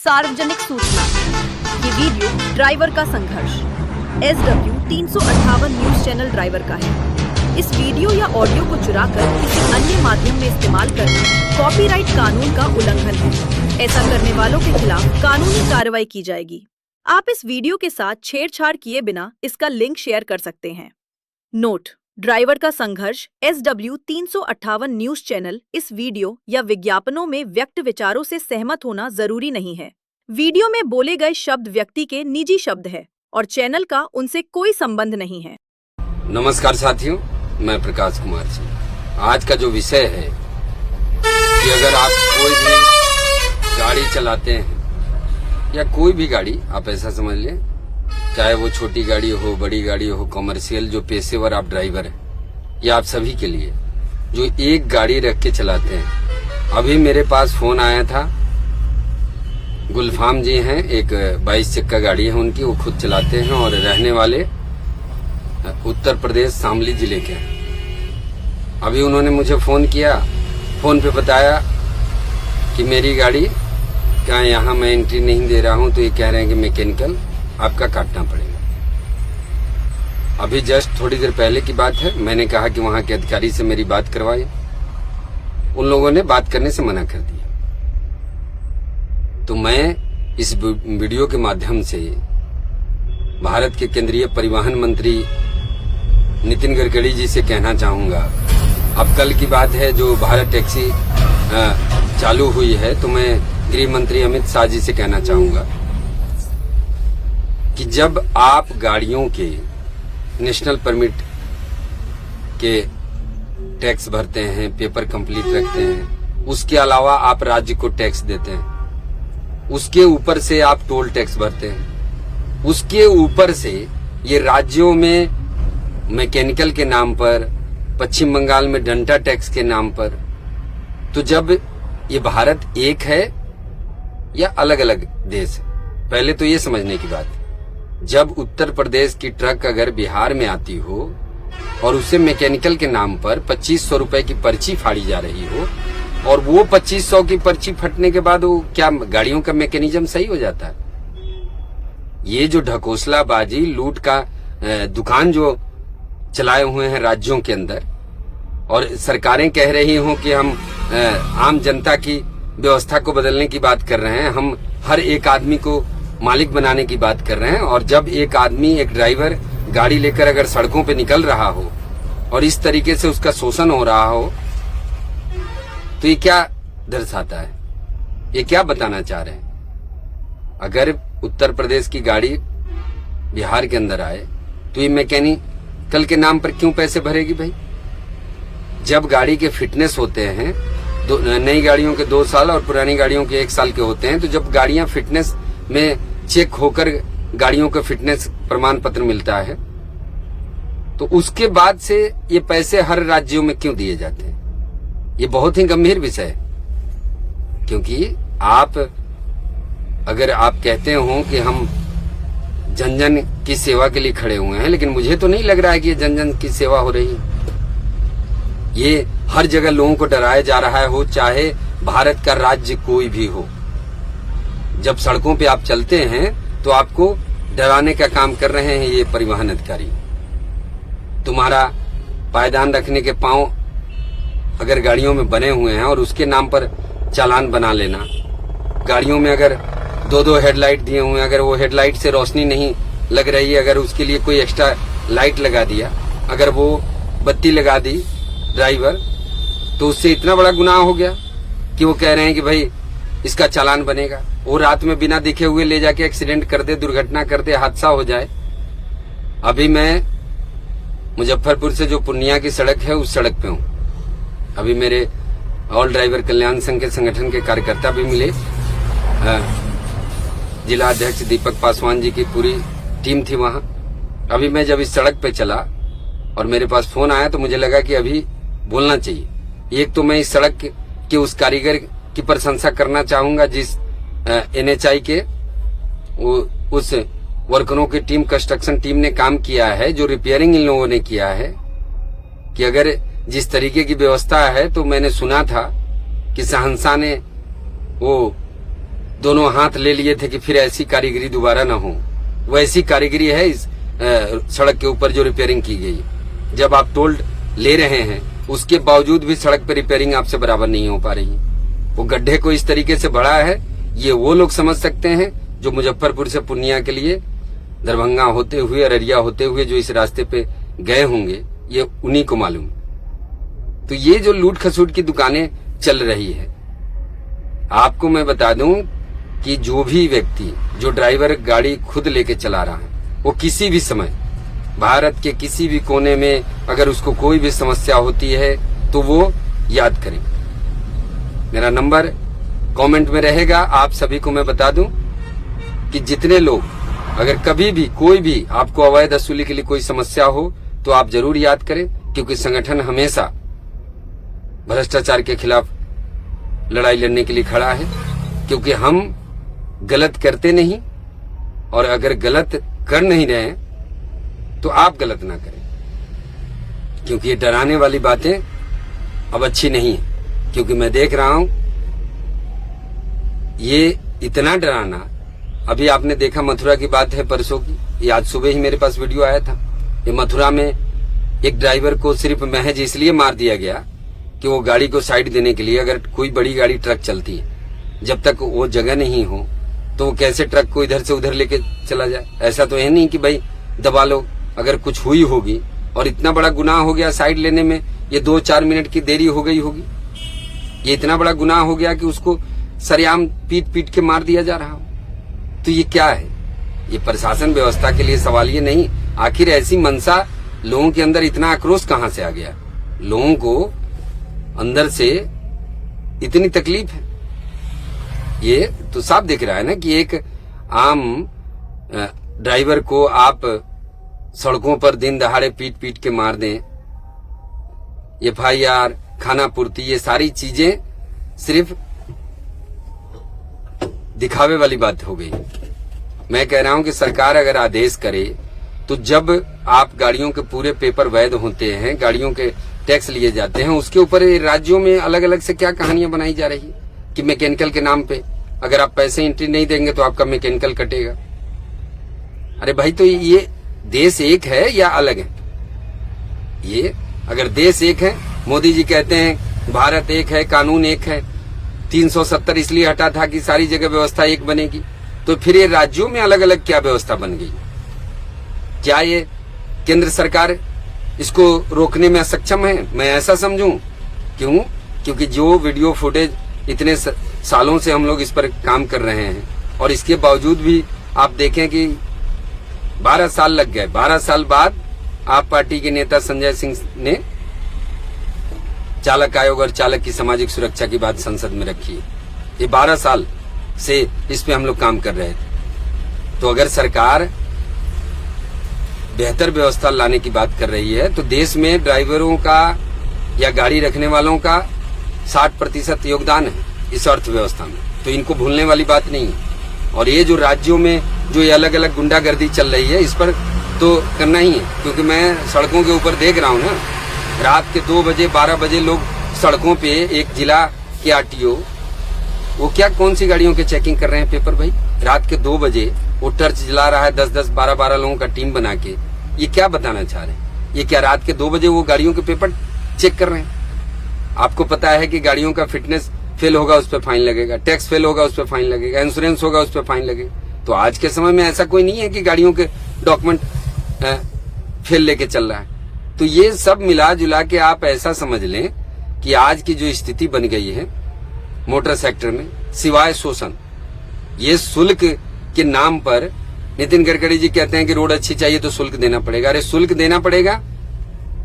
सार्वजनिक सूचना। ये वीडियो ड्राइवर का संघर्ष SW 358 न्यूज चैनल ड्राइवर का है। इस वीडियो या ऑडियो को चुराकर किसी अन्य माध्यम में इस्तेमाल करना कॉपीराइट कानून का उल्लंघन है। ऐसा करने वालों के खिलाफ कानूनी कार्रवाई की जाएगी। आप इस वीडियो के साथ छेड़छाड़ किए बिना इसका लिंक शेयर कर सकते हैं। नोट: ड्राइवर का संघर्ष SW 358 न्यूज चैनल इस वीडियो या विज्ञापनों में व्यक्त विचारों से सहमत होना जरूरी नहीं है। वीडियो में बोले गए शब्द व्यक्ति के निजी शब्द है और चैनल का उनसे कोई संबंध नहीं है। नमस्कार साथियों, मैं प्रकाश कुमार सिंह। आज का जो विषय है कि अगर आप कोई भी गाड़ी चलाते हैं या कोई भी गाड़ी, आप ऐसा समझ लें, चाहे वो छोटी गाड़ी हो, बड़ी गाड़ी हो, कमर्शियल, जो पेशेवर आप ड्राइवर हैं, ये आप सभी के लिए जो एक गाड़ी रख के चलाते हैं। अभी मेरे पास फोन आया था, गुलफाम जी हैं, एक 22 चक्का गाड़ी है उनकी, वो खुद चलाते हैं और रहने वाले उत्तर प्रदेश शामली जिले के हैं। अभी उन्होंने मुझे फोन किया, फोन पे बताया कि मेरी गाड़ी क्या यहाँ मैं एंट्री नहीं दे रहा हूँ, तो ये कह रहे हैं कि मैकेनिकल आपका काटना पड़ेगा। अभी जस्ट थोड़ी देर पहले की बात है, मैंने कहा कि वहां के अधिकारी से मेरी बात करवाए। उन लोगों ने बात करने से मना कर दिया। तो मैं इस वीडियो के माध्यम से भारत के केंद्रीय परिवहन मंत्री नितिन गडकरी जी से कहना चाहूंगा, अब कल की बात है जो भारत टैक्सी चालू हुई है, तो मैं गृह मंत्री अमित शाह जी से कहना चाहूंगा कि जब आप गाड़ियों के नेशनल परमिट के टैक्स भरते हैं, पेपर कंप्लीट रखते हैं, उसके अलावा आप राज्य को टैक्स देते हैं, उसके ऊपर से आप टोल टैक्स भरते हैं, उसके ऊपर से ये राज्यों में मैकेनिकल के नाम पर, पश्चिम बंगाल में डंटा टैक्स के नाम पर, तो जब ये भारत एक है या अलग अलग देश है, पहले तो ये समझने की बात है। जब उत्तर प्रदेश की ट्रक अगर बिहार में आती हो और उसे मैकेनिकल के नाम पर 2500 रुपए की पर्ची फाड़ी जा रही हो, और वो 2500 की पर्ची फटने के बाद वो क्या गाड़ियों का मैकेनिज्म सही हो जाता है? ये जो ढकोसलाबाजी, लूट का दुकान जो चलाए हुए हैं राज्यों के अंदर, और सरकारें कह रही हों कि हम आम जनता की व्यवस्था को बदलने की बात कर रहे हैं, हम हर एक आदमी को मालिक बनाने की बात कर रहे हैं, और जब एक आदमी, एक ड्राइवर गाड़ी लेकर अगर सड़कों पे निकल रहा हो और इस तरीके से उसका शोषण हो रहा हो, तो ये क्या दर्शाता है? ये क्या बताना चाह रहे हैं? अगर उत्तर प्रदेश की गाड़ी बिहार के अंदर आए तो ये मैकेनिकल के नाम पर क्यों पैसे भरेगी भाई? जब गाड़ी के फिटनेस होते हैं, नई गाड़ियों के 2 साल और पुरानी गाड़ियों के 1 साल के होते हैं, तो जब गाड़ियां फिटनेस में चेक होकर गाड़ियों का फिटनेस प्रमाण पत्र मिलता है, तो उसके बाद से ये पैसे हर राज्यों में क्यों दिए जाते हैं? ये बहुत ही गंभीर विषय है। क्योंकि अगर आप कहते हो कि हम जन जन की सेवा के लिए खड़े हुए हैं, लेकिन मुझे तो नहीं लग रहा है कि ये जन जन की सेवा हो रही है। ये हर जगह लोगों को डराया जा रहा हो, चाहे भारत का राज्य कोई भी हो। जब सड़कों पे आप चलते हैं तो आपको डराने का काम कर रहे हैं ये परिवहन अधिकारी। तुम्हारा पायदान रखने के पांव अगर गाड़ियों में बने हुए हैं और उसके नाम पर चालान बना लेना, गाड़ियों में अगर 2-2 हेडलाइट दिए हुए हैं, अगर वो हेडलाइट से रोशनी नहीं लग रही है, अगर उसके लिए कोई एक्स्ट्रा लाइट लगा दिया, अगर वो बत्ती लगा दी ड्राइवर, तो उससे इतना बड़ा गुनाह हो गया कि वो कह रहे हैं कि भाई इसका चालान बनेगा। वो रात में बिना दिखे हुए ले जाके एक्सीडेंट कर दे, दुर्घटना कर दे, हादसा हो जाए। अभी मैं मुजफ्फरपुर से जो पूर्णिया की सड़क है, उस सड़क पे हूँ। अभी मेरे ऑल ड्राइवर कल्याण संघ के संगठन के कार्यकर्ता भी मिले, जिला अध्यक्ष दीपक पासवान जी की पूरी टीम थी वहां। अभी मैं जब इस सड़क पे चला और मेरे पास फोन आया, तो मुझे लगा कि अभी बोलना चाहिए। एक तो मैं इस सड़क के उस कारीगर की प्रशंसा करना चाहूंगा जिस NHI के उस वर्करों की टीम, कंस्ट्रक्शन टीम ने काम किया है, जो रिपेयरिंग इन लोगों ने किया है, कि अगर जिस तरीके की व्यवस्था है, तो मैंने सुना था कि सहनसा ने वो दोनों हाथ ले लिए थे कि फिर ऐसी कारीगरी दोबारा ना हो। वैसी कारीगरी है इस सड़क के ऊपर जो रिपेयरिंग की गई। जब आप टोल ले रहे हैं उसके बावजूद भी सड़क पर रिपेयरिंग आपसे बराबर नहीं हो पा रही है। वो गड्ढे को इस तरीके से बढ़ा है, ये वो लोग समझ सकते हैं जो मुजफ्फरपुर से पूर्णिया के लिए दरभंगा होते हुए, अररिया होते हुए जो इस रास्ते पे गए होंगे, ये उन्हीं को मालूम। तो ये जो लूट खसूट की दुकानें चल रही है, आपको मैं बता दूं कि जो भी व्यक्ति, जो ड्राइवर गाड़ी खुद लेके चला रहा है, वो किसी भी समय भारत के किसी भी कोने में अगर उसको कोई भी समस्या होती है तो वो याद करें। मेरा नंबर कमेंट में रहेगा। आप सभी को मैं बता दूं कि जितने लोग, अगर कभी भी कोई भी आपको अवैध वसूली के लिए कोई समस्या हो तो आप जरूर याद करें, क्योंकि संगठन हमेशा भ्रष्टाचार के खिलाफ लड़ाई लड़ने के लिए खड़ा है। क्योंकि हम गलत करते नहीं, और अगर गलत कर नहीं रहे हैं तो आप गलत ना करें, क्योंकि ये डराने वाली बातें अब अच्छी नहीं है। क्योंकि मैं देख रहा हूं ये इतना डराना, अभी आपने देखा मथुरा की बात है परसों की, ये आज सुबह ही मेरे पास वीडियो आया था। ये मथुरा में एक ड्राइवर को सिर्फ महज इसलिए मार दिया गया कि वो गाड़ी को साइड देने के लिए, अगर कोई बड़ी गाड़ी ट्रक चलती है, जब तक वो जगह नहीं हो तो वो कैसे ट्रक को इधर से उधर लेके चला जाए। ऐसा तो है नहीं कि भाई दबा लो। अगर कुछ हुई होगी और इतना बड़ा गुनाह हो गया साइड लेने में, ये 2-4 मिनट की देरी हो गई होगी, ये इतना बड़ा गुनाह हो गया कि उसको सरेआम पीट पीट के मार दिया जा रहा हो। तो ये क्या है? ये प्रशासन व्यवस्था के लिए सवाल ये नहीं। आखिर ऐसी मनसा, लोगों के अंदर इतना आक्रोश कहां से आ गया? लोगों को अंदर से इतनी तकलीफ है, ये तो साफ दिख रहा है ना कि एक आम ड्राइवर को आप सड़कों पर दिन दहाड़े पीट पीट के मार दें। FIR, खाना पूर्ति, ये सारी चीजें सिर्फ दिखावे वाली बात हो गई। मैं कह रहा हूं कि सरकार अगर आदेश करे तो जब आप गाड़ियों के पूरे पेपर वैध होते हैं, गाड़ियों के टैक्स लिए जाते हैं, उसके ऊपर राज्यों में अलग अलग से क्या कहानियां बनाई जा रही है कि मैकेनिकल के नाम पे अगर आप पैसे एंट्री नहीं देंगे तो आपका मैकेनिकल कटेगा। अरे भाई, तो ये देश एक है या अलग है? ये अगर देश एक है, मोदी जी कहते हैं भारत एक है, कानून एक है, 370 इसलिए हटा था कि सारी जगह व्यवस्था एक बनेगी, तो फिर ये राज्यों में अलग अलग क्या व्यवस्था बन गई? क्या ये केंद्र सरकार इसको रोकने में सक्षम है? मैं ऐसा समझूं। क्यों? क्योंकि जो वीडियो फुटेज इतने सालों से हम लोग इस पर काम कर रहे हैं, और इसके बावजूद भी आप देखें कि 12 साल लग गए। 12 साल बाद आप पार्टी के नेता संजय सिंह ने चालक आयोग और चालक की सामाजिक सुरक्षा की बात संसद में रखी है। ये 12 साल से इस पे हम लोग काम कर रहे थे। तो अगर सरकार बेहतर व्यवस्था लाने की बात कर रही है तो देश में ड्राइवरों का या गाड़ी रखने वालों का 60% योगदान है इस अर्थव्यवस्था में, तो इनको भूलने वाली बात नहीं है। और ये जो राज्यों में जो ये अलग अलग गुंडागर्दी चल रही है, इस पर तो करना ही है। क्योंकि मैं सड़कों के ऊपर देख रहा हूँ ना, रात के 2 बजे 12 बजे लोग सड़कों पे, एक जिला के RTO वो क्या कौन सी गाड़ियों के चेकिंग कर रहे हैं पेपर भाई, रात के 2 बजे वो टर्च जला रहा है 10-10 12-12 लोगों का टीम बना के। ये क्या बताना चाह रहे हैं? ये क्या रात के 2 बजे वो गाड़ियों के पेपर चेक कर रहे हैं? आपको पता है कि गाड़ियों का फिटनेस फेल होगा उस पर फाइन लगेगा, टैक्स फेल होगा उस पर फाइन लगेगा, इंश्योरेंस होगा उस पर फाइन लगेगा। तो आज के समय में ऐसा कोई नहीं है कि गाड़ियों के डॉक्यूमेंट फेल लेके चल रहा है। तो ये सब मिला जुला के आप ऐसा समझ लें कि आज की जो स्थिति बन गई है मोटर सेक्टर में, सिवाय शोषण, ये शुल्क के नाम पर नितिन गडकरी जी कहते हैं कि रोड अच्छी चाहिए तो शुल्क देना पड़ेगा। अरे शुल्क देना पड़ेगा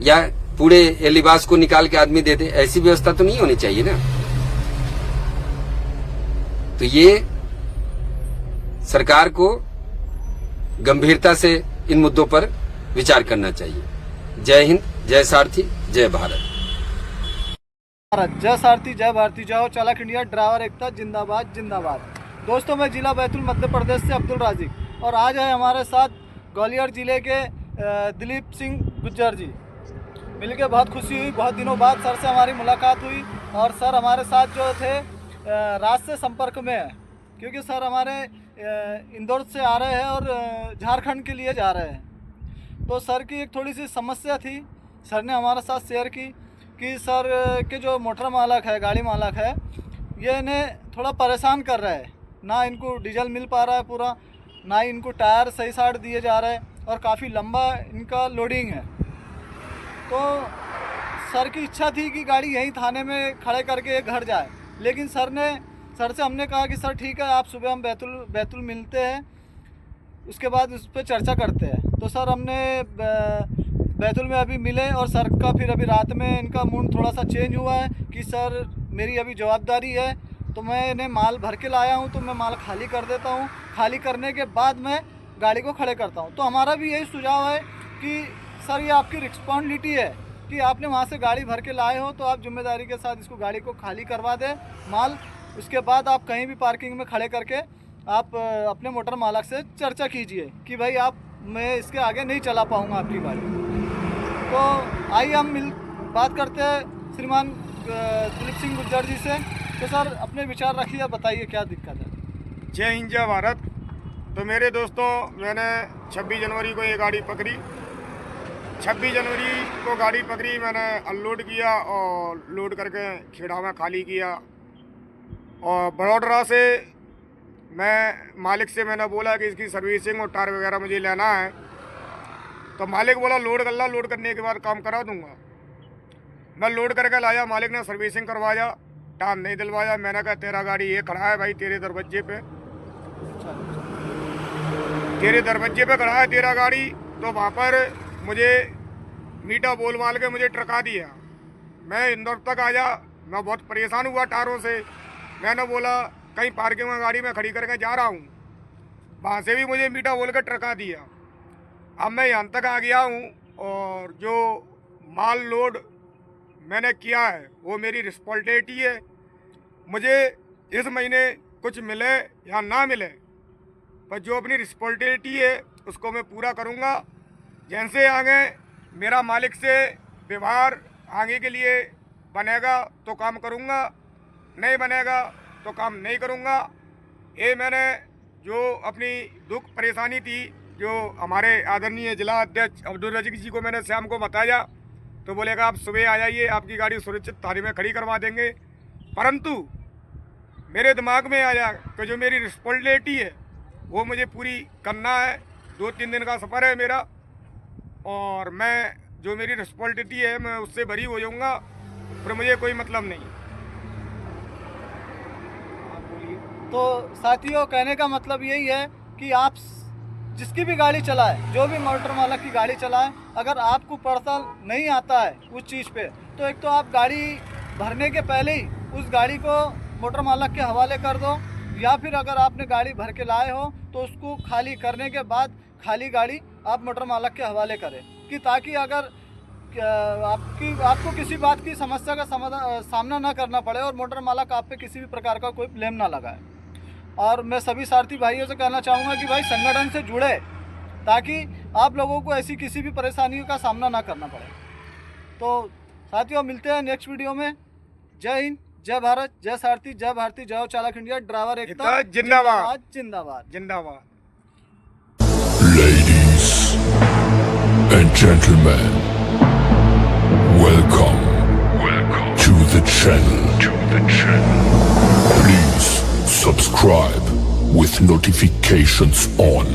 या पूरे लिबास को निकाल के आदमी दे दे? ऐसी व्यवस्था तो नहीं होनी चाहिए ना। तो ये सरकार को गंभीरता से इन मुद्दों पर विचार करना चाहिए। जय हिंद, जय सारथी, जय भारत। जय सारथी, जय भारती, जय हो चालक इंडिया, ड्राइवर एकता जिंदाबाद जिंदाबाद। दोस्तों, मैं जिला बैतूल मध्य प्रदेश से अब्दुल राजिक, और आज है हमारे साथ ग्वालियर जिले के दिलीप सिंह गुज्जर जी। मिलके बहुत खुशी हुई, बहुत दिनों बाद सर से हमारी मुलाकात हुई, और सर हमारे साथ जो थे रात से संपर्क में है। क्योंकि सर हमारे इंदौर से आ रहे हैं और झारखंड के लिए जा रहे हैं। तो सर की एक थोड़ी सी समस्या थी, सर ने हमारे साथ शेयर की कि सर के जो मोटर मालक है, गाड़ी मालक है, ये इन्हें थोड़ा परेशान कर रहा है। ना इनको डीजल मिल पा रहा है पूरा, ना ही इनको टायर सही साइड दिए जा रहे हैं और काफ़ी लंबा इनका लोडिंग है। तो सर की इच्छा थी कि गाड़ी यहीं थाने में खड़े करके घर जाए, लेकिन सर से हमने कहा कि सर ठीक है, आप सुबह हम बैतूल मिलते हैं, उसके बाद उस पर चर्चा करते हैं। तो सर हमने बैतूल में अभी मिले और सर का फिर अभी रात में इनका मूड थोड़ा सा चेंज हुआ है कि सर मेरी अभी जवाबदारी है, तो मैं इन्हें माल भर के लाया हूँ, तो मैं माल खाली कर देता हूँ, खाली करने के बाद मैं गाड़ी को खड़े करता हूँ। तो हमारा भी यही सुझाव है कि सर ये आपकी रिस्पॉन्सिबिलिटी है कि आपने वहाँ से गाड़ी भर के लाए हो, तो आप जिम्मेदारी के साथ इसको गाड़ी को खाली करवा दें माल। उसके बाद आप कहीं भी पार्किंग में खड़े करके आप अपने मोटर मालक से चर्चा कीजिए कि भाई मैं इसके आगे नहीं चला पाऊँगा आपकी गाड़ी। तो आइए हम बात करते हैं श्रीमान दिलीप सिंह गुज्जर जी से। तो सर अपने विचार रखिए, बताइए क्या दिक्कत है। जय हिंद जय भारत। तो मेरे दोस्तों, मैंने 26 जनवरी को ये गाड़ी पकड़ी। 26 जनवरी को गाड़ी पकड़ी, मैंने अनलोड किया और लोड करके खेड़ा में खाली किया। और बड़ोदरा से मैं मालिक से मैंने बोला कि इसकी सर्विसिंग और टायर वगैरह मुझे लेना है। तो मालिक बोला लोड कर ला, लोड करने के बाद काम करा दूंगा। मैं लोड करके लाया, मालिक ने सर्विसिंग करवाया, टायर नहीं दिलवाया। मैंने कहा तेरा गाड़ी ये खड़ा है भाई तेरे दरवाजे पे, तेरे दरवाजे पे खड़ा है तेरा गाड़ी। तो वहाँ पर मुझे मीठा बोल माल के मुझे ट्रका दिया। मैं इंदौर तक आया, मैं बहुत परेशान हुआ टायरों से। मैंने बोला कहीं पार्किंग में गाड़ी में खड़ी करके जा रहा हूँ, वहाँ से भी मुझे मीठा बोल के ट्रका दिया। अब मैं यहाँ तक आ गया हूँ और जो माल लोड मैंने किया है वो मेरी रिस्पॉन्सिबिलिटी है। मुझे इस महीने कुछ मिले या ना मिले, पर जो अपनी रिस्पॉन्सिबिलिटी है उसको मैं पूरा करूँगा। जैसे आगे मेरा मालिक से व्यवहार आगे के लिए बनेगा तो काम करूँगा, नहीं बनेगा तो काम नहीं करूँगा। ये मैंने जो अपनी दुख परेशानी थी, जो हमारे आदरणीय जिला अध्यक्ष अब्दुल रजीक जी को मैंने शाम को बताया, तो बोलेगा आप सुबह आ जाइए, आपकी गाड़ी सुरक्षित थाने में खड़ी करवा देंगे। परंतु मेरे दिमाग में आया कि जो मेरी रिस्पॉन्सिबिलिटी है वो मुझे पूरी करना है। 2-3 दिन का सफ़र है मेरा और मैं जो मेरी रिस्पॉन्सिबिलिटी है मैं उससे बरी हो जाऊंगा, फिर मुझे कोई मतलब नहीं। तो साथियों, कहने का मतलब यही है कि आप जिसकी भी गाड़ी चलाए, जो भी मोटर मालक की गाड़ी चलाए, अगर आपको पड़ता नहीं आता है उस चीज़ पे, तो एक तो आप गाड़ी भरने के पहले ही उस गाड़ी को मोटर मालक के हवाले कर दो, या फिर अगर आपने गाड़ी भर के लाए हो तो उसको खाली करने के बाद खाली गाड़ी आप मोटर मालक के हवाले करें, कि ताकि अगर आपको किसी बात की समस्या का सामना ना करना पड़े और मोटर मालक आप पे किसी भी प्रकार का कोई ब्लेम ना लगाए। और मैं सभी सारथी भाइयों से कहना चाहूँगा कि भाई संगठन से जुड़े, ताकि आप लोगों को ऐसी किसी भी परेशानियों का सामना ना करना पड़े। तो साथियों, मिलते हैं नेक्स्ट वीडियो में। जय हिंद, जय भारत, जय सारथी, जय भारती, जय चालक इंडिया, ड्राइवर एकता जिंदाबाद जिंदाबाद जिंदाबाद। Ladies and gentlemen, welcome to the channel. Please subscribe with notifications on.